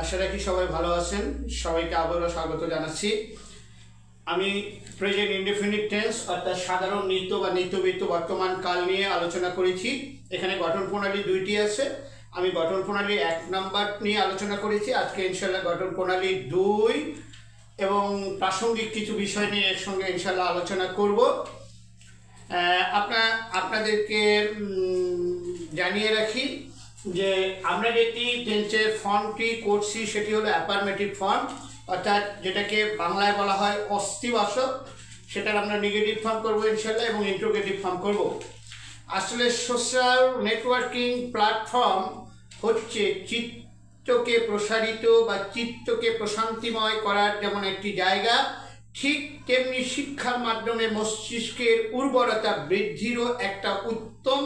আশা রাখি সবাই ভালো আছেন। সবাইকে আবারও স্বাগত জানাচ্ছি। আমি প্রেজেন্ট ইনডেফিনিট টেন্স অর্থাৎ সাধারণ নিত্য বা নিত্যবৃত্ত বর্তমান কাল নিয়ে আলোচনা করেছি। এখানে গঠন প্রণালী দুইটি আছে। আমি গঠন প্রণালী 1 নাম্বার নিয়ে আলোচনা করেছি। আজকে ইনশাল্লাহ গঠন প্রণালী 2 এবং প্রাসঙ্গিক কিছু বিষয় নিয়ে এর সঙ্গে ইনশাল্লাহ আলোচনা করব। আপনাদেরকে জানিয়ে রাখি যে আমরা যেটি টেন্সের ফর্মটি করছি সেটি হলো অ্যাফার্মেটিভ ফর্ম, অর্থাৎ যেটাকে বাংলায় বলা হয় অস্তিবাচক, সেটার আমরা নেগেটিভ ফর্ম করবো ইনশাল্লাহ এবং ইন্টারোগেটিভ ফর্ম করব। আসলে সোশ্যাল নেটওয়ার্কিং প্ল্যাটফর্ম হচ্ছে চিত্তকে প্রসারিত বা চিত্তকে প্রশান্তিময় করার যেমন একটি জায়গা, ঠিক তেমনি শিক্ষার মাধ্যমে মস্তিষ্কের উর্বরতা বৃদ্ধিরও একটা উত্তম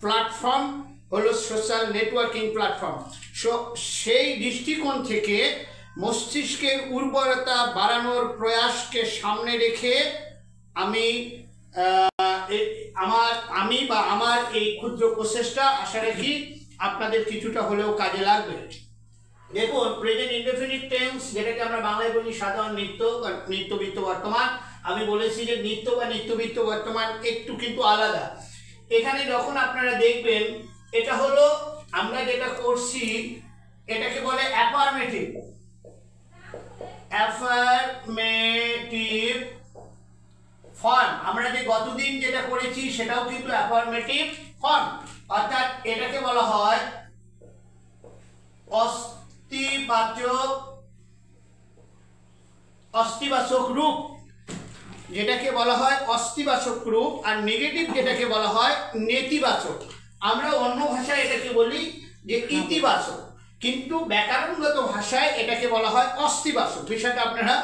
প্ল্যাটফর্ম হলো সোশ্যাল নেটওয়ার্কিং প্ল্যাটফর্ম। সেই দৃষ্টিকোণ থেকে মস্তিষ্কের উর্বরতা বাড়ানোর প্রয়াসকে সামনে রেখে আমার এই ক্ষুদ্র প্রচেষ্টা আশা রাখি আপনাদের কিছুটা হলেও কাজে লাগবে। দেখুন, প্রেজেন্ট ইনডেফিনিট টেন্স যেটাকে আমরা বাংলায় বলি সাধারণ নিত্যবৃত্ত বর্তমান। আমি বলেছি যে নিত্য বা নিত্যবৃত্ত বর্তমান একটু কিন্তু আলাদা। এখানে যখন আপনারা দেখবেন এটা হলো আমরা যেটা করছি এটাকে বলে অ্যাফার্মেটিভ ফর্ম। আমরা যে গতদিন যেটা করেছি সেটাও কিন্তু অ্যাফার্মেটিভ ফর্ম, অর্থাৎ এটাকে বলা হয় অস্তিবাচক রূপ, যেটাকে বলা হয় অস্তিবাচক রূপ, আর নেগেটিভ যেটাকে বলা হয় নেতিবাচক। আমরা অন্য ভাষায় এটাকে বলি যে ইতিবাচক, কিন্তু ব্যাকরণগত ভাষায় এটাকে বলা হয় অস্তিবাচক। বিষয়টা আপনারা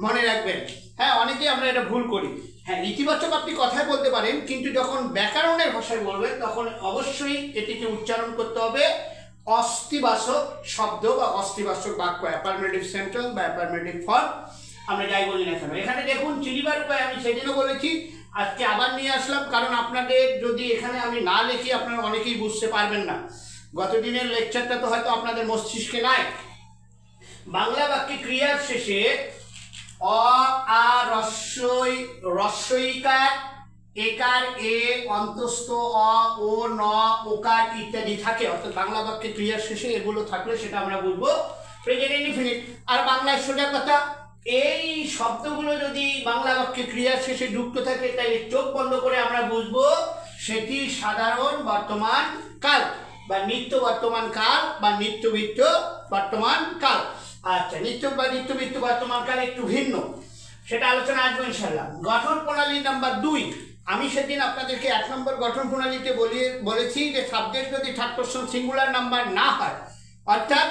মনে রাখবেন। হ্যাঁ, অনেকেই আমরা এটা ভুল করি। হ্যাঁ, ইতিবাচক আপনি কথায় বলতে পারেন, কিন্তু যখন ব্যাকরণের ভাষায় বলবেন তখন অবশ্যই এটিকে উচ্চারণ করতে হবে অস্তিবাচক শব্দ বা অস্তিবাচক বাক্য, অ্যাফার্মেটিভ সেন্টেন্স বা অ্যাফার্মেটিভ ফর্ম আমরা যাই বলি না কেন। এখানে দেখুন চিনিবার উপায় আমি সেদিনও বলেছি, আজকে আবার নিয়ে আসলাম, কারণ আপনাদের যদি এখানে আমি না লিখি আপনারা অনেকেই বুঝতে পারবেন না। গতদিনের লেকচারটা তো হয়তো আপনাদের মস্তিষ্কে নাই। বাংলা বাক্যে ক্রিয়ার শেষে অ আ রস্বইকার একার এ অন্তস্থ অ ও ন ওকার ইত্যাদি থাকে, অর্থাৎ বাংলা বাক্যে ক্রিয়ার শেষে এগুলো থাকলে সেটা আমরা বুঝবো প্রেজেন্ট ইনডিফিনিট। আর বাংলায় সোজা কথা, এই শব্দগুলো যদি বাংলা বাক্যে ক্রিয়ার শেষে যুক্ত থাকে তাই চোখ বন্ধ করে আমরা বুঝবো সেটি সাধারণ বর্তমান কাল বা নিত্য বর্তমান কাল বা নিত্যবৃত্ত বর্তমান কাল। আচ্ছা, নিত্য বা নিত্যবৃত্ত বর্তমান কাল একটু ভিন্ন, সেটা আলোচনা আসবো ইনশাল্লাহ। গঠন প্রণালী নাম্বার 2। আমি সেদিন আপনাদেরকে 1 নম্বর গঠন প্রণালীতে বলেছি যে সাবজেক্ট যদি থার্ড পারসন সিঙ্গুলার নাম্বার না হয়, অর্থাৎ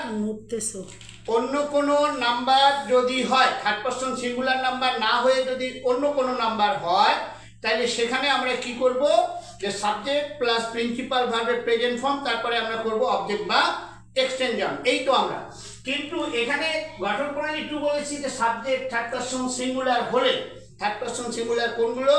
অন্য কোনো নাম্বার যদি হয়, থার্ড পারসন সিঙ্গুলার নাম্বার না হয়ে যদি অন্য কোনো নাম্বার হয়, তাহলে সেখানে আমরা কি করব যে সাবজেক্ট প্লাস প্রিন্সিপাল ভার্বের প্রেজেন্ট ফর্ম, তারপরে আমরা করব অবজেক্ট বা এক্সটেনশন। এই তো আমরা, কিন্তু এখানে গঠন প্রণালী 2 বলেছি যে সাবজেক্ট থার্ড পারসন সিঙ্গুলার হলে, থার্ড পারসন সিঙ্গুলার কোনগুলো?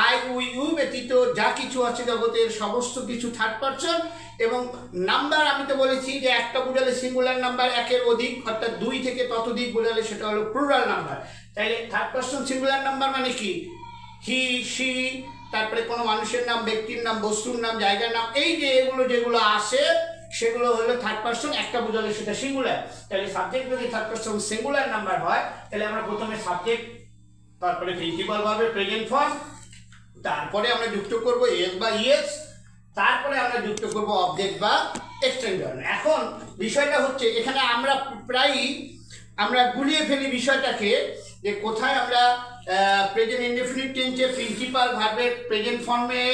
আই উই ইউ ব্যতীত যা কিছু আছে জগতের সমস্ত কিছু থার্ড পারসন। এবং নাম্বার আমি তো বলেছি যে একটা বোঝালে সিঙ্গুলার নাম্বার, একের অধিক অর্থাৎ 2 থেকে ততোধিক বোঝালে সেটা হলো প্লুরাল নাম্বার। তাইলে থার্ড পারসন সিঙ্গুলার নাম্বার মানে কি? হি, সি, তারপরে কোনো মানুষের নাম, ব্যক্তির নাম, বস্তুর নাম, জায়গার নাম, এই যে যেগুলো আসে সেগুলো হলো থার্ড পারসন, একটা বোঝালে সেটা সিঙ্গুলার। তাহলে সাবজেক্ট যদি থার্ড পারসন সিঙ্গুলার নাম্বার হয় তাহলে আমরা প্রথমে সাবজেক্ট, তারপরে প্রিন্সিপাল ভার্বের প্রেজেন্ট ফর্ম, তারপরে আমরা যুক্ত করব এস বা ইএস, তারপরে আমরা যুক্ত করব অবজেক্ট বা এক্সটেনশন। এখন বিষয়টা হচ্ছে এখানে আমরা প্রায়ই গুলিয়ে ফেলি বিষয়টাকে, যে কোথায় আমরা প্রেজেন্ট ইনডেফিনিট টেন্সে প্রিন্সিপাল ভার্বের প্রেজেন্ট ফর্মে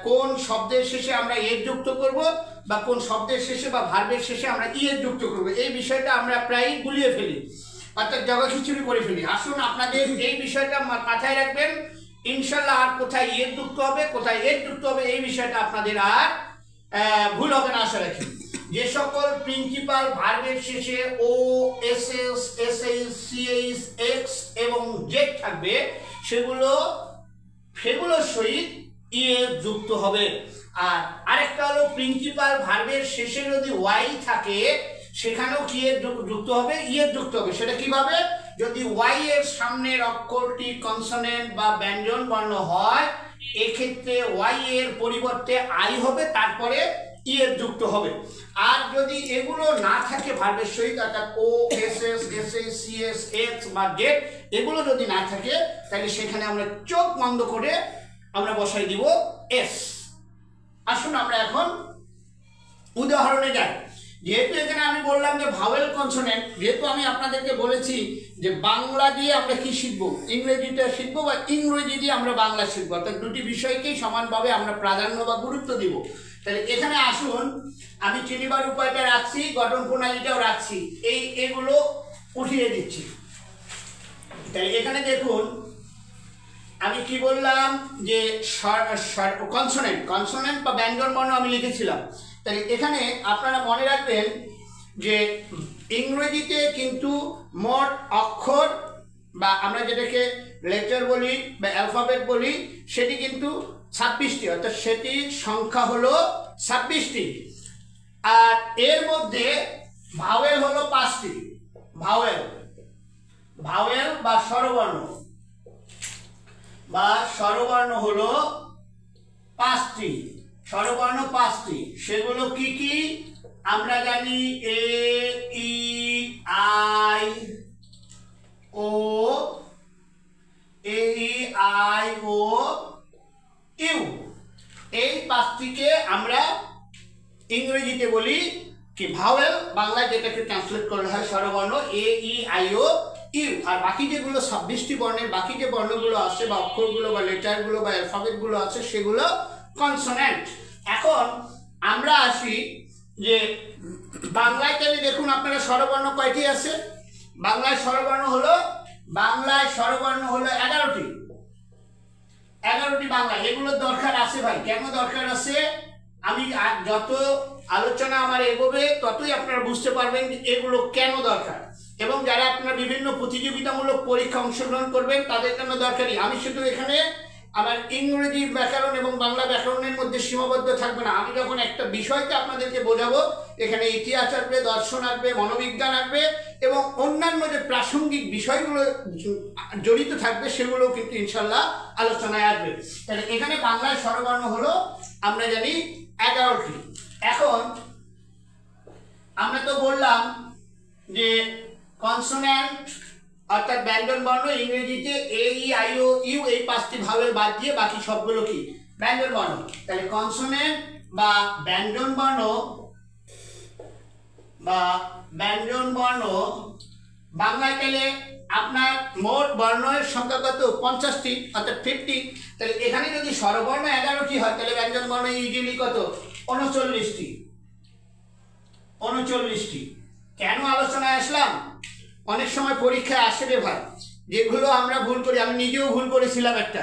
কোন শব্দের শেষে আমরা এর যুক্ত করব বা কোন শব্দের শেষে বা ভার্বের শেষে আমরা ইয়ের যুক্ত করব, এই বিষয়টা আমরা প্রায়ই গুলিয়ে ফেলি, অর্থাৎ জগা খিচুড়ি করে ফেলি। আসুন আপনাদের এই বিষয়টা মাথায় রাখবেন ইনশাল্লাহ। আর কোথায় এর যুক্ত হবে, কোথায় এর যুক্ত হবে, এই বিষয়টা আপনাদের আর ভুল হবে না আশা রাখি। যে সকল প্রিন্সিপাল ভার্বের শেষে O, S S, S H, C H, X এবং জেড থাকবে সেগুলোর সহিত ইয়ে যুক্ত হবে। আর আরেকটা হলো প্রিন্সিপাল ভার্বের শেষে যদি ওয়াই থাকে সেখানেও কি এর যুক্ত হবে, ই এর যুক্ত হবে। সেটা কিভাবে? যদি ওয়াই এর সামনের অক্ষরটি কনসোনেন্ট বা ব্যঞ্জন বর্ণ হয়, এক্ষেত্রে ওয়াই এর পরিবর্তে আই হবে, তারপরে ই এর যুক্ত হবে। আর যদি এগুলো না থাকে ভার্বের সহিত, অর্থাৎ O, S S, S S, C S, X বা জেড, এগুলো যদি না থাকে, তাহলে সেখানে আমরা চোখ বন্ধ করে আমরা বসাই দিব এস। আসুন আমরা এখন উদাহরণে যাই। যেহেতু এখানে আমি বললাম যে ভাওয়েল কনসোনেন্ট, যেহেতু আমি আপনাদেরকে বলেছি যে বাংলা দিয়ে আমরা কি শিখবো, ইংরেজিটা শিখবো বা ইংরেজি দিয়ে আমরা বাংলা শিখবো, অর্থাৎ দুটি বিষয়কেই সমানভাবে আমরা প্রাধান্য বা গুরুত্ব দিব। তাহলে এখানে আসুন, আমি চিনিবার উপায়টা রাখছি, গঠন প্রণালীটাও রাখছি, এগুলো উঠিয়ে দিচ্ছি। তাহলে এখানে দেখুন আমি কি বললাম যে কনসোনেন্ট বা ব্যঞ্জন বর্ণ আমি লিখেছিলাম। তাহলে এখানে আপনারা মনে রাখবেন যে ইংরেজিতে কিন্তু মোট অক্ষর বা আমরা যেটাকে লেটার বলি বা অ্যালফাবেট বলি, সেটি কিন্তু 26টি, অর্থাৎ সেটির সংখ্যা হলো 26টি। আর এর মধ্যে ভাওয়েল হলো 5টি। ভাওয়েল বা স্বরবর্ণ হলো 5টি। স্বরবর্ণ 5টি, সেগুলো কি কি আমরা জানি? এ, ই, আই, ও, ইউ। এই 5টিকে আমরা ইংরেজিতে বলি কি ভাওয়েল, বাংলায় যেটাকে ট্রান্সলেট করা হয় স্বরবর্ণ, এ, ই, আই, ও, ইউ। আর বাকি যেগুলো 26টি বর্ণের বাকি যে বর্ণগুলো আছে বা অক্ষরগুলো বা লেটারগুলো বা অ্যালফাবেটগুলো আছে, সেগুলো কনসোনেন্ট। এখন আমরা আসি যে বাংলায়, তাহলে দেখুন আপনারা স্বরবর্ণ কয়টি আছে? বাংলায় স্বরবর্ণ হলো 11টি। 11টি বাংলা। এগুলোর দরকার আছে ভাই। কেন দরকার আছে? আমি যত আলোচনা আমার এগোবে ততই আপনারা বুঝতে পারবেন যে এগুলো কেন দরকার, এবং যারা আপনারা বিভিন্ন প্রতিযোগিতামূলক পরীক্ষা অংশগ্রহণ করবেন তাদের জন্য দরকারি। আমি শুধু এখানে আমার ইংরেজি ব্যাকরণ এবং বাংলা ব্যাকরণের মধ্যে সীমাবদ্ধ থাকবে না। আমি যখন একটা বিষয়কে আপনাদেরকে বোঝাবো, এখানে ইতিহাস আসবে, দর্শন আসবে, মনোবিজ্ঞান আসবে, এবং অন্যান্য যে প্রাসঙ্গিক বিষয়গুলো জড়িত থাকবে সেগুলোও কিন্তু ইনশাল্লাহ আলোচনায় আসবে। তাহলে এখানে বাংলায় স্বরবর্ণ হলো আমরা জানি 11টি। এখন আমরা তো বললাম যে কনসোন্যান্ট অর্থাৎ ব্যঞ্জন বর্ণ ইংরেজিতে এ, ই, আই, ও, ইউ, এই 5টি ভাওয়েল বাদ দিয়ে বাকি সবগুলো কি ব্যঞ্জন বর্ণ। তাহলে কনসোন্যান্ট বা ব্যঞ্জন বর্ণ বাংলায় গেলে আপনার মোট বর্ণের সংখ্যা কত? 50টি, অর্থাৎ 50। তাহলে এখানে যদি স্বরবর্ণ 11টি হয়, তাহলে ব্যঞ্জন বর্ণ ইউজুয়ালি কত? 39টি। কেন আলোচনায় আসলাম? অনেক সময় পরীক্ষায় আসে রে ভাই, যেগুলো আমরা ভুল করি, আমি নিজেও ভুল করেছিলাম একটা,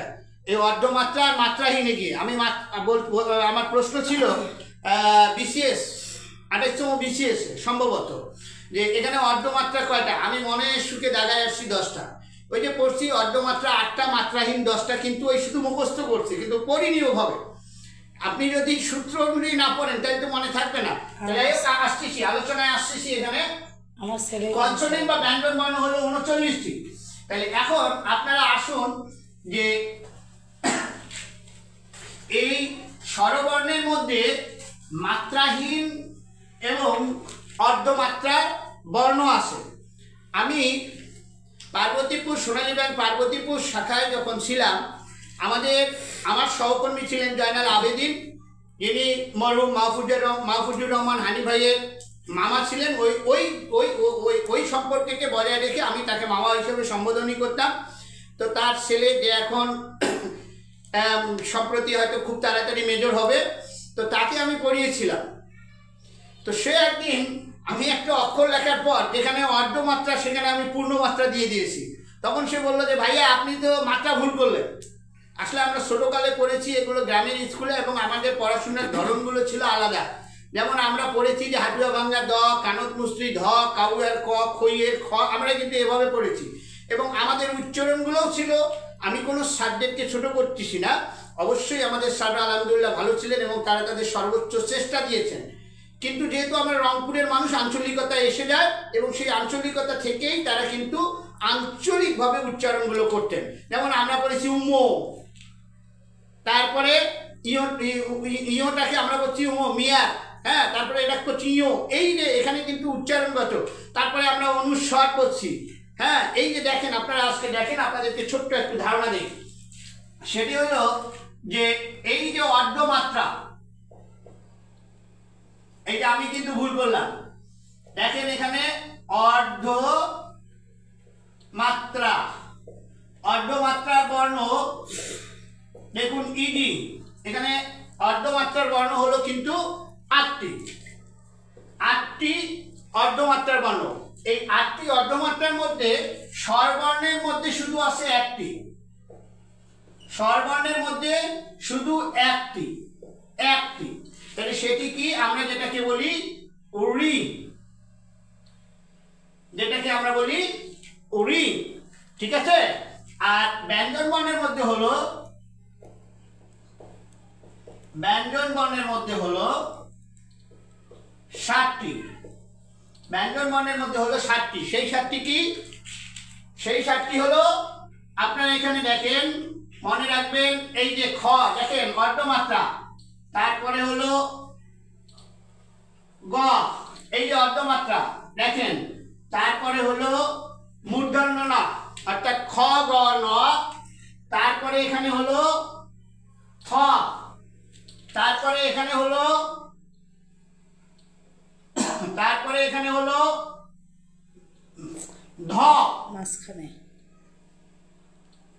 এই অর্ধমাত্রা আর মাত্রাহীনে গিয়ে। আমার প্রশ্ন ছিল বিসিএস 28তম বিসিএস সম্ভবত, যে এখানে অর্ধমাত্রা কয়টা? আমি মনে সুখে দাগায় আসছি 10টা। ওই যে পড়ছি অর্ধমাত্রা 8টা, মাত্রাহীন 10টা, কিন্তু ওই শুধু মুখস্থ করছি, কিন্তু পড়িনি ওভাবে। আপনি যদি সূত্র অনুযায়ী না পড়েন তাহলে তো মনে থাকবে না। আসতেছি, আলোচনায় আসতেছি। এখানে কনসোনেন্ট বা ব্যঞ্জন বর্ণ হলো 39টি। তাহলে এখন আপনারা আসুন যে এই স্বরবর্ণের মধ্যে মাত্রাহীন এবং অর্ধমাত্রার বর্ণ আছে। আমি পার্বতীপুর সোনালী ব্যাংক পার্বতীপুর শাখায় যখন ছিলাম, আমার সহকর্মী ছিলেন জয়নাল আবেদিন, যিনি মরহুম মাহফুজুর রহমান হানি ভাইয়ের মামা ছিলেন। ওই সম্পর্ককে বজায় রেখে আমি তাকে মামা হিসেবে সম্বোধনই করতাম। তো তার ছেলে যে এখন সম্প্রতি হয়তো খুব তাড়াতাড়ি মেজর হবে, তো তাকে আমি পড়িয়েছিলাম। তো সে একদিন আমি একটা অক্ষর লেখার পর যেখানে অর্ধমাত্রা সেখানে আমি পূর্ণমাত্রা দিয়ে দিয়েছি। তখন সে বললো যে ভাইয়া আপনি তো মাত্রা ভুল করলেন। আসলে আমরা ছোটোকালে পড়েছি এগুলো গ্রামের স্কুলে, এবং আমাদের পড়াশোনার ধরনগুলো ছিল আলাদা। যেমন আমরা পড়েছি যে হাটুয়া ভাঙ্গা দ, কানত মুস্ত্রি ধ, কাউয়ের ক, খইয়ের খ, আমরা কিন্তু এভাবে পড়েছি। এবং আমাদের উচ্চারণগুলোও ছিল, আমি কোনো সাবজেক্টকে ছোট করতেছি না, অবশ্যই আমাদের স্যাররা আলহামদুলিল্লাহ ভালো ছিলেন এবং তারা তাদের সর্বোচ্চ চেষ্টা দিয়েছেন। কিন্তু যেহেতু আমরা রংপুরের মানুষ, আঞ্চলিকতা এসে যায় এবং সেই আঞ্চলিকতা থেকেই তারা কিন্তু আঞ্চলিকভাবে উচ্চারণগুলো করতেন। যেমন আমরা বলেছি উমো, তারপরে ইয়োটাকে আমরা বলছি উমো মিয়া, হ্যাঁ, তারপরে এটা করছি ইয়ো, এই যে এখানে কিন্তু উচ্চারণগত। তারপরে আমরা অনুস্বর করছি, হ্যাঁ, এই যে দেখেন আপনারা আজকে দেখেন, আপনাদেরকে ছোট্ট একটু ধারণা দিই। সেটি হলো যে এই যে অর্ধমাত্রা, এই যে আমি কিন্তু ভুল করলাম, দেখেন এখানে অর্ধমাত্রা, অর্ধমাত্রার বর্ণ দেখুন ইডি, এখানে অর্ধমাত্রার বর্ণ হলো কিন্তু 8টি, 8টি অর্ধমাত্রার বর্ণ। এই 8টি অর্ধমাত্রার মধ্যে স্বরবর্ণের মধ্যে শুধু আছে একটি, স্বরবর্ণের মধ্যে শুধু একটি, তাহলে সেটি কি? আমরা যেটাকে বলি উড়ি, যেটাকে আমরা বলি উড়ি, ঠিক আছে। আর ব্যঞ্জন বর্ণের মধ্যে হলো, ব্যঞ্জন বর্ণের মধ্যে হলো 7টি, ব্যঞ্জন বর্ণের মধ্যে হলো 7টি। সেই 7টি কি? সেই 7টি হলো, আপনারা এখানে দেখেন, মনে রাখবেন, এই যে খ দেখেন অর্ধমাত্রা, তারপরে হলো গ, এই যে অর্ধমাত্রা দেখেন, তারপরে হলো মূর্ধন্য ন অর্থাৎ খ গ ন, তারপরে এখানে হলো থ, তারপরে এখানে হলো, তারপরে এখানে হলো ধ, মাঝখানে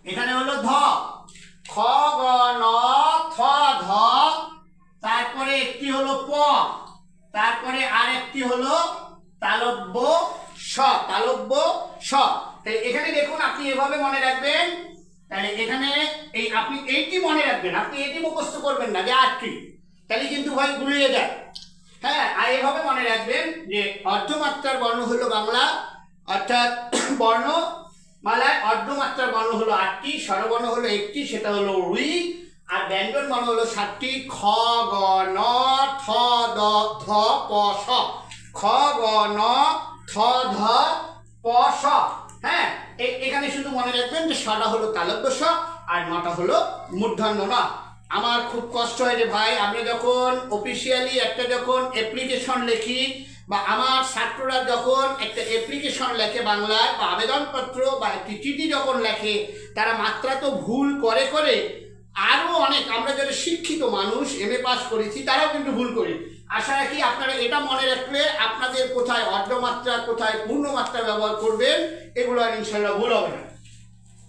এখানে হলো ধ, খ গ ন থ ধ, তারপরে একটি হলো প, তারপরে আরেকটি হলো তালব্য স, তালব্য স। তাই এখানে দেখুন, আপনি এভাবে মনে রাখবেন, তাহলে এখানে এই আপনি এইটি মনে রাখবেন, আপনি এটি মুখস্থ করবেন না যে 8টি, তাহলে কিন্তু ভাই গুলিয়ে যায়, হ্যাঁ। আর এভাবে মনে রাখবেন যে অর্ধমাত্রার বর্ণ হলো বাংলা, অর্থাৎ বর্ণমালায় অর্ধমাত্রার বর্ণ হলো 8টি, স্বরবর্ণ হলো একটি, সেটা হলো ঋ, আর ব্যঞ্জন বর্ণ হলো 7টি, খ গ ন থ দ ধ প স, খ গ ন থ ধ প স, হ্যাঁ। এখানে শুধু মনে রাখবেন যে সটা হলো তালব্য স আর নটা হলো মূর্ধন্য ন। আমার খুব কষ্ট হয় যে ভাই, আমরা যখন অফিসিয়ালি একটা যখন অ্যাপ্লিকেশন লিখি, বা আমার ছাত্ররা যখন একটা অ্যাপ্লিকেশন লেখে বাংলায়, বা আবেদনপত্র বা একটি চিঠি যখন লেখে, তারা মাত্রা তো ভুল করে করে, আরও অনেক, আমরা যারা শিক্ষিত মানুষ MA পাস করেছি তারাও কিন্তু ভুল করি। আশা রাখি আপনারা এটা মনে রাখলে আপনাদের কোথায় অর্ধমাত্রা কোথায় পূর্ণমাত্রা ব্যবহার করবেন, এগুলো আর ইনশাল্লাহ ভুল হবে না।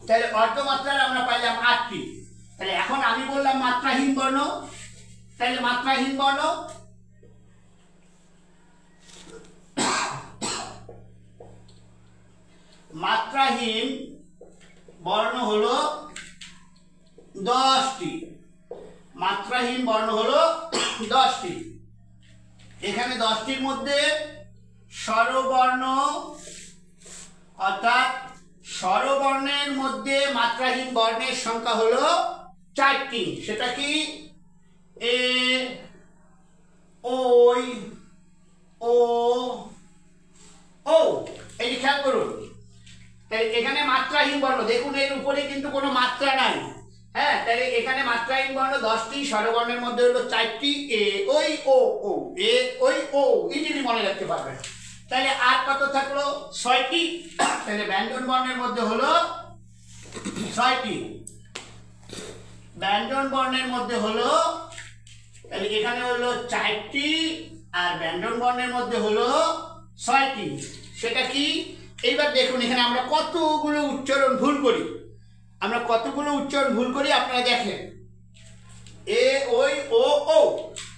তাহলে অর্ধমাত্রার আমরা পাইলাম 8টি। তাহলে এখন আমি বললাম মাত্রাহীন বর্ণ, তাহলে মাত্রাহীন বর্ণ, মাত্রাহীন বর্ণ হলো 10টি, মাত্রাহীন বর্ণ হলো 10টি। এখানে 10টির মধ্যে স্বরবর্ণ, অর্থাৎ স্বরবর্ণের মধ্যে মাত্রাহীন বর্ণের সংখ্যা হলো 4টি। সেটা কি? এ, ওই, ও, ও, এই খেয়াল করুন। তাই এখানে মাত্রাহীন বর্ণ দেখুন, এর উপরে কিন্তু কোনো মাত্রা নাই, হ্যাঁ। তাহলে এখানে মাত্রাহীন বর্ণ 10টি, স্বরবর্ণের মধ্যে হলো 4টি, এ ওই ও ও, এ ওই ও, ইজিলি মনে রাখতে পারবেন। তাহলে আর কত থাকলো? 6টি। তাহলে ব্যঞ্জন বর্ণের মধ্যে হলো 6টি, ব্যঞ্জন বর্ণের মধ্যে হলো, তাহলে এখানে হলো 4টি, আর ব্যঞ্জন বর্ণের মধ্যে হলো 6টি। সেটা কি? এইবার দেখুন, এখানে আমরা কতগুলো উচ্চারণ ভুল করি, আমরা কতগুলো উচ্চারণ ভুল করি আপনারা দেখেন, এ ওই ও ও।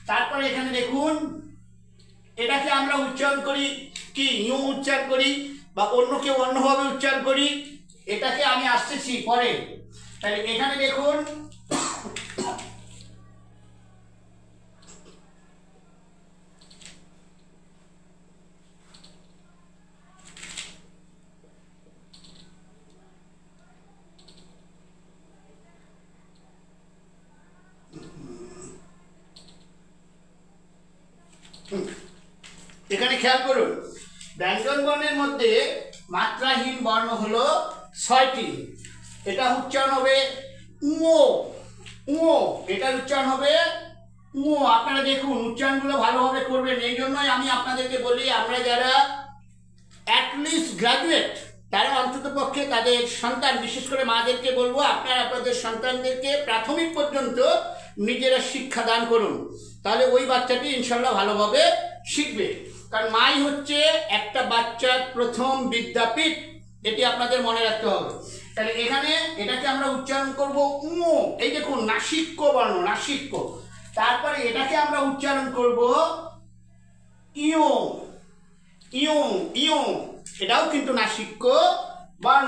তারপরে এখানে দেখুন, এটাকে আমরা উচ্চারণ করি কি ইউ উচ্চারণ করি, বা অন্য কেউ অন্যভাবে উচ্চারণ করি, এটাকে আমি আসতেছি পরে। তাহলে এখানে দেখুন, এখানে খেয়াল করুন, ব্যঞ্জন বর্ণের মধ্যে মাত্রাহীন বর্ণ হলো 6টি। এটা উচ্চারণ হবে উ, এটার উচ্চারণ হবে উ। আপনারা দেখুন উচ্চারণগুলো ভালোভাবে করবেন। এই জন্যই আমি আপনাদেরকে বলি, আমরা যারা অ্যাটলিস্ট গ্রাজুয়েট তারা অন্তত পক্ষে তাদের সন্তান, বিশেষ করে মাদেরকে বলবো, আপনারা আপনাদের সন্তানদেরকে প্রাথমিক পর্যন্ত নিজেরা শিক্ষা দান করুন, তাহলে ওই বাচ্চাটি ইনশাল্লাহ ভালোভাবে শিখবে। কারণ মাই হচ্ছে একটা বাচ্চার প্রথম বিদ্যাপীঠ, এটি আপনাদের মনে রাখতে হবে। তাহলে এখানে এটাকে আমরা উচ্চারণ করব উ। এই দেখুন নাসিক্য বর্ণ, নাসিক্য। তারপরে এটাকে আমরা উচ্চারণ করব ইউ, এটাও কিন্তু নাসিক্য বর্ণ।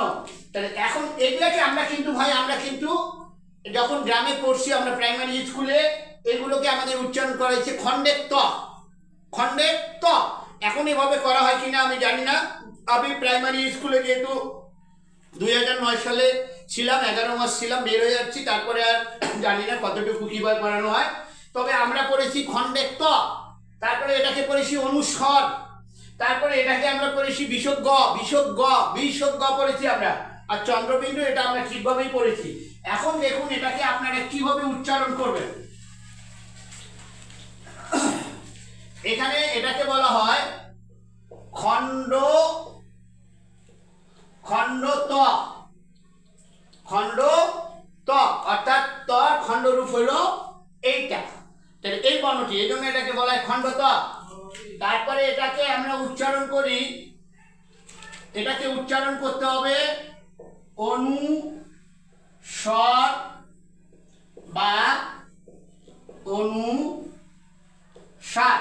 তাহলে এখন এগুলাকে আমরা কিন্তু ভাই, আমরা কিন্তু যখন গ্রামে পড়ছি আমরা প্রাইমারি স্কুলে, এগুলোকে আমাদের উচ্চারণ করা হয়েছে খণ্ডের ত, খণ্ডের ত। এখন এভাবে করা হয় কিনা আমি জানি না। আমি প্রাইমারি স্কুলে যেহেতু 2009 সালে ছিলাম, 11 মাস ছিলাম, বের হয়ে যাচ্ছি, তারপরে আর জানি না কতটুকু কিভাবে পড়ানো হয়। তবে আমরা পড়েছি খণ্ডের ত, তারপরে এটাকে পড়েছি অনুস্বর, তারপরে এটাকে আমরা পড়েছি বিসর্গ, বিসর্গ পড়েছি আমরা। আর চন্দ্রবিন্দু এটা আমরা ঠিকভাবেই পড়েছি। এখন দেখুন এটাকে আপনারা কিভাবে উচ্চারণ করবেন। এখানে এটাকে বলা হয় খণ্ড ত, অর্থাৎ তর খণ্ডরূপ হলো এইটা। তাহলে এই বর্ণটি, এই জন্য এটাকে বলা হয় খণ্ড ত। তারপরে এটাকে আমরা উচ্চারণ করি, এটাকে উচ্চারণ করতে হবে অনুস্বর বা অনুসার,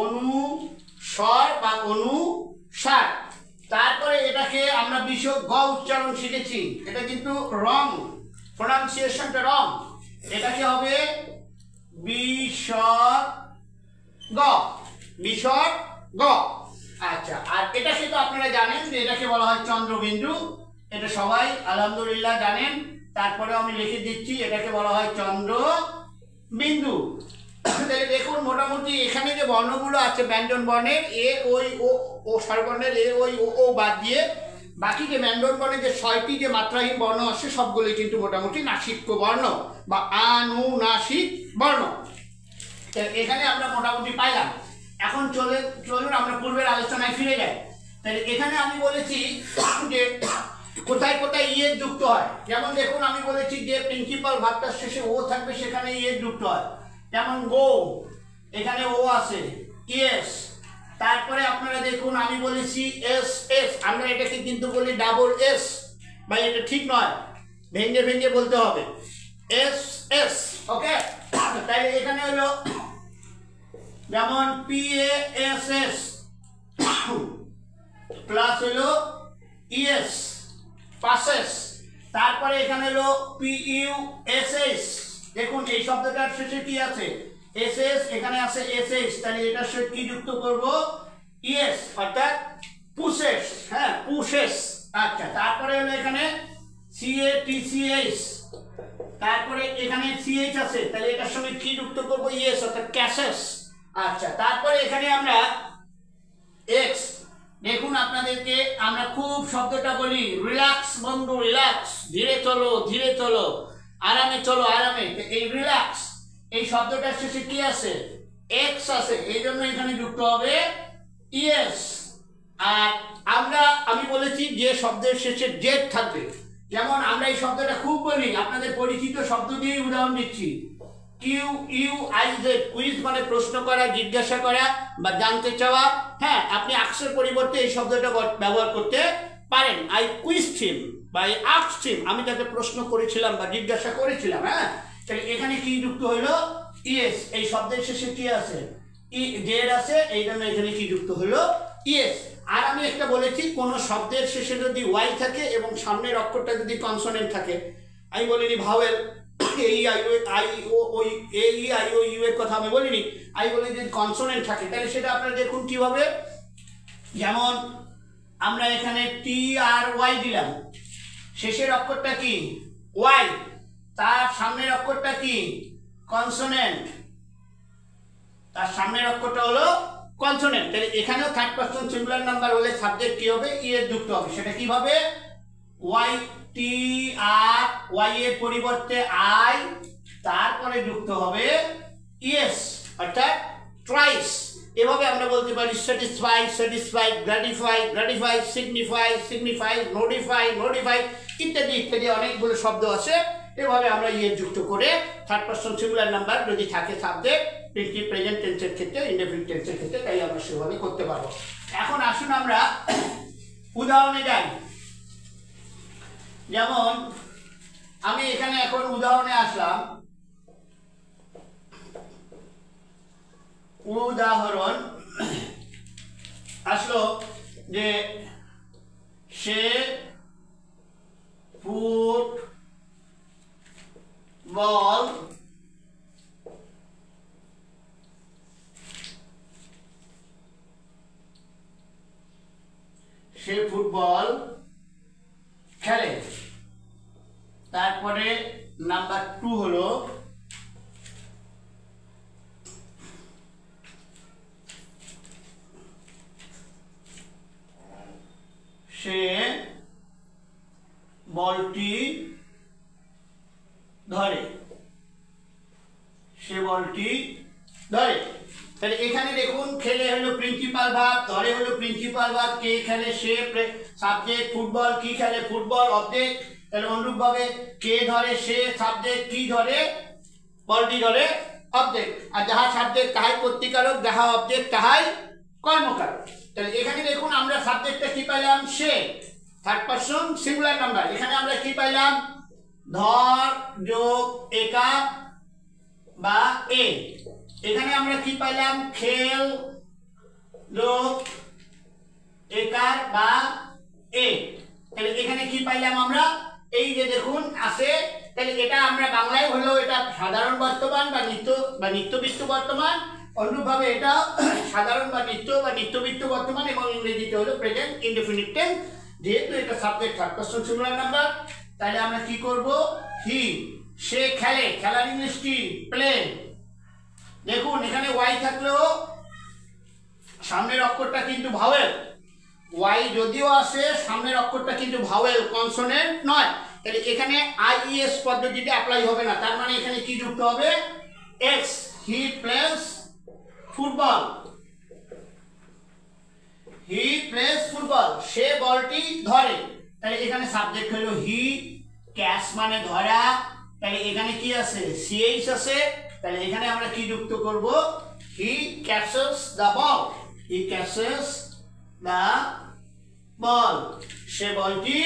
অনুস্বর বা অনুসার। তারপরে এটাকে আমরা বিসর্গ উচ্চারণ শিখেছি, এটা কিন্তু রং, প্রোনাউন্সিয়েশনটা রং। এটাকে হবে বিসর্গ। আচ্ছা, আর এটাকে তো আপনারা জানেন যে এটাকে বলা হয় চন্দ্রবিন্দু, এটা সবাই আলহামদুলিল্লাহ জানেন। তারপরে আমি লিখে দিচ্ছি, এটাকে বলা হয় চন্দ্রবিন্দু। তাহলে দেখুন মোটামুটি এখানে যে বর্ণগুলো আছে ব্যঞ্জন বর্ণের এ, ওই, ও স্বরবর্ণের এ, ওই, ও বাদ দিয়ে বাকি যে ব্যঞ্জন বর্ণের যে 6টি যে মাত্রাহীন বর্ণ আছে সবগুলোই কিন্তু মোটামুটি নাসিক্য বর্ণ বা আনুনাসিক বর্ণ। এখানে আমরা মোটামুটি পাইলাম। এখন চলুন আমরা পূর্বের আলোচনায় ফিরে যাই। তাহলে এখানে আমি বলেছি যে কোথায় কোথায় ইয়ে যুক্ত হয়। যেমন দেখুন আমি বলেছি যে প্রিন্সিপাল ভার্বটার শেষে ও থাকবে, সেখানে ইয়ে যুক্ত হয়। যেমন গো, এখানে ও আছে, ইয়েস। তারপরে আপনারা দেখুন আমি বলেছি এস, আমরা এটাকে কিন্তু বলি ডাবল এস, ভাই এটা ঠিক নয়, ভেঙে ভেঙে বলতে হবে এস, ওকে। তাহলে এখানে হলো যেমন PASS প্লাস হলো ইএস, পাসেস। তারপরে এখানে হলো PUSS, দেখুন এই শব্দটার শেষে কি আছে, এসএস, এখানে আছে এসএস, তাহলে এটার সাথে কি যুক্ত করব, ইএস, অর্থাৎ পুশেস। হ্যাঁ, পুশেস। আচ্ছা, তারপরে হলো এখানে CATCH, তারপরে এখানে CH আছে, তাহলে এটার সঙ্গে কি যুক্ত করব, ইএস, অর্থাৎ ক্যাসেস। আচ্ছা, তারপরে এখানে আমরা এক্স। দেখুন আপনাদেরকে আমরা খুব শব্দটা বলি, রিল্যাক্স বন্ধু, রিল্যাক্স, ধীরে চলো, ধীরে চলো, আরামে চলো, আরামে। এই রিল্যাক্স এই শব্দটার শেষে কি আছে, এক্স আছে, এই জন্য এখানে যুক্ত হবে ইএস। আর আমি বলেছি যে শব্দের শেষে জেড থাকবে, যেমন আমরা এই শব্দটা খুব বলি, আপনাদের পরিচিত শব্দ দিয়ে উদাহরণ দিচ্ছি, QUIZ, কুইজ মানে প্রশ্ন করা, জিজ্ঞাসা করা বা জানতে চাওয়া। হ্যাঁ, আপনি আক্সের পরিবর্তে এই শব্দটা ব্যবহার করতে পারেন। আই কুইজড হিম বা আই আস্কড হিম, আমি তাকে প্রশ্ন করেছিলাম বা জিজ্ঞাসা করেছিলাম। হ্যাঁ, তাহলে এখানে কি যুক্ত হলো, ইএস। এই শব্দের শেষে কি আছে, জেড আছে, এই জন্য এখানে কি যুক্ত হলো, ইএস। আর আমি একটা বলেছি, কোন শব্দের শেষে যদি ওয়াই থাকে এবং সামনের অক্ষরটা যদি কনসোনেন্ট থাকে, আমি বলিনি ভাওয়েল AEIOU এর কথা আমি বলিনি, আমি বলি যদি কনসোনেন্ট থাকে তাহলে সেটা আপনারা দেখুন কিভাবে। যেমন আমরা এখানে TRY দিলাম, শেষের অক্ষরটা কি, ওয়াই, তার সামনের অক্ষরটা কি, কনসোনেন্ট, তার সামনের অক্ষরটা হলো কনসোনেন্ট। তাহলে এখানেও থার্ড পারসন সিঙ্গুলার নাম্বার হলে সাবজেক্ট কি হবে? ইএস যুক্ত হবে। সেটা কিভাবে? ওয়াই টি আর ওয়াই এর পরিবর্তে আই, তারপরে যুক্ত হবে ইএস অর্থাৎ ট্রাইস। এভাবে আমরা বলতে পারি satisfy, satisfied, gratify, gratify, signify, signify, notify, notify ইত্যাদি ইত্যাদি অনেকগুলো শব্দ আছে। এভাবে আমরা ইএস যুক্ত করে থার্ড পারসন সিঙ্গুলার নাম্বার যদি থাকে সাবজেক্ট প্রেজেন্ট টেন্সের ক্ষেত্রে, ইনডেফিনিট টেন্সের ক্ষেত্রে, তাই আমরা সেভাবে করতে পারবো। এখন আসুন আমরা উদাহরণে যাই। যেমন আমি এখানে এখন উদাহরণে আসলাম। উদাহরণ আসলো যে সে ফুটবল খেলে। তারপরে নাম্বার 2 হলো সে বলটি ধরে। তাহলে এখানে দেখুন খেলে হলো প্রিন্সিপাল ভার্ব, ধরে হলো প্রিন্সিপাল ভার্ব, কে খেলে সে সাবজেক্ট, ফুটবল কি খেলে ফুটবল অবজেক্ট। তাহলে অনুরূপভাবে কে ধরে সে সাবজেক্ট, কি ধরে বলটি ধরে অবজেক্ট। আর যাহা সাবজেক্ট তাহাই কর্তৃকারক, যাহা অবজেক্ট তাহাই কর্মকারক। তাহলে এখানে দেখুন আমরা সাবজেক্টটা কি পাইলাম? সে, থার্ড পারসন সিঙ্গুলার নাম্বার। এখানে আমরা কি পাইলাম? ধর যোগ একার বা এ। এখানে আমরা কি পাইলাম? খেল যোগ একার বা এ। তাহলে এখানে কি পাইলাম আমরা? এই যে দেখুন আছে। তাহলে এটা আমরা বাংলায় হলো এটা সাধারণ বর্তমান বা নিত্যবৃত্ত বর্তমান, অনুরূপভাবে এটা সাধারণ বা নিত্যবৃত্ত বর্তমান, এবং ইংরেজিতে হলো প্রেজেন্ট ইনডেফিনিট টেন্স। যেহেতু এটা subject third person singular number, তাহলে আমরা কি করব? হি, সে খেলে, খেলার ইংলিশ কি? প্লে। দেখুন এখানে ওয়াই থাকলেও সামনের অক্ষরটা কিন্তু ভাওয়েল। ওয়াই যদিও আসে সামনের অক্ষরটা কিন্তু ভাওয়েল, কনসোনেন্ট নয়। তাহলে এখানে আইইএস পদ্ধতিতে অ্যাপ্লাই হবে না। তার মানে এখানে কি যুক্ত হবে? X. He plays football. He plays football, সে বলটি ধরে। তাহলে এখানে সাবজেক্ট হলো হি, ক্যাচ মানে ধরা। তাহলে এখানে কি আছে? সিএইচ আছে। তাহলে এখানে আমরা কি যুক্ত করব? He catches the ball. He catches the ball, সে বলটি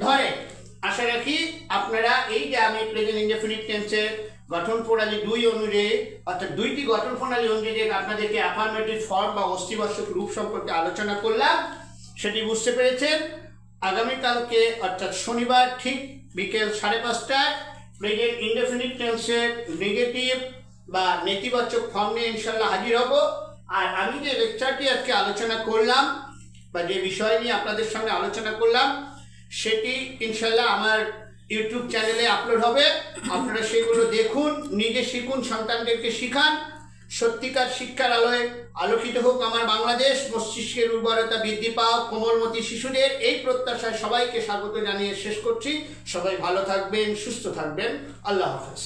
ধরে। আশা রাখি আপনারা এই যে আমি প্রেজেন্ট ইনডেফিনিট টেন্সের গঠন প্রণালী 2 অনুযায়ী, অর্থাৎ 2টি গঠন প্রণালী অনুযায়ী আপনাদেরকে অ্যাফার্মেটিভ ফর্ম বা অস্তিবাচক রূপ সম্পর্কে আলোচনা করলাম, সেটি বুঝতে পেরেছেন। আগামীকালকে অর্থাৎ শনিবার ঠিক বিকেল 5:30টায় প্রেজেন্ট ইনডেফিনিট টেন্সের নেগেটিভ বা নেতিবাচক ফর্ম নিয়ে ইনশাল্লাহ হাজির হব। আর আমি যে লেকচারটি আজকে আলোচনা করলাম বা যে বিষয় নিয়ে আপনাদের সঙ্গে আলোচনা করলাম, সেটি ইনশাল্লাহ আমার ইউটিউব চ্যানেলে আপলোড হবে। আপনারা সেগুলো দেখুন, নিজে শিখুন, সন্তানদেরকে শিখান। সত্যিকার শিক্ষার আলোয় আলোকিত হোক আমার বাংলাদেশ, মস্তিষ্কের উর্বরতা বৃদ্ধি পাও কোমলমতি শিশুদের, এই প্রত্যাশায় সবাইকে স্বাগত জানিয়ে শেষ করছি। সবাই ভালো থাকবেন, সুস্থ থাকবেন। আল্লাহ হাফেজ।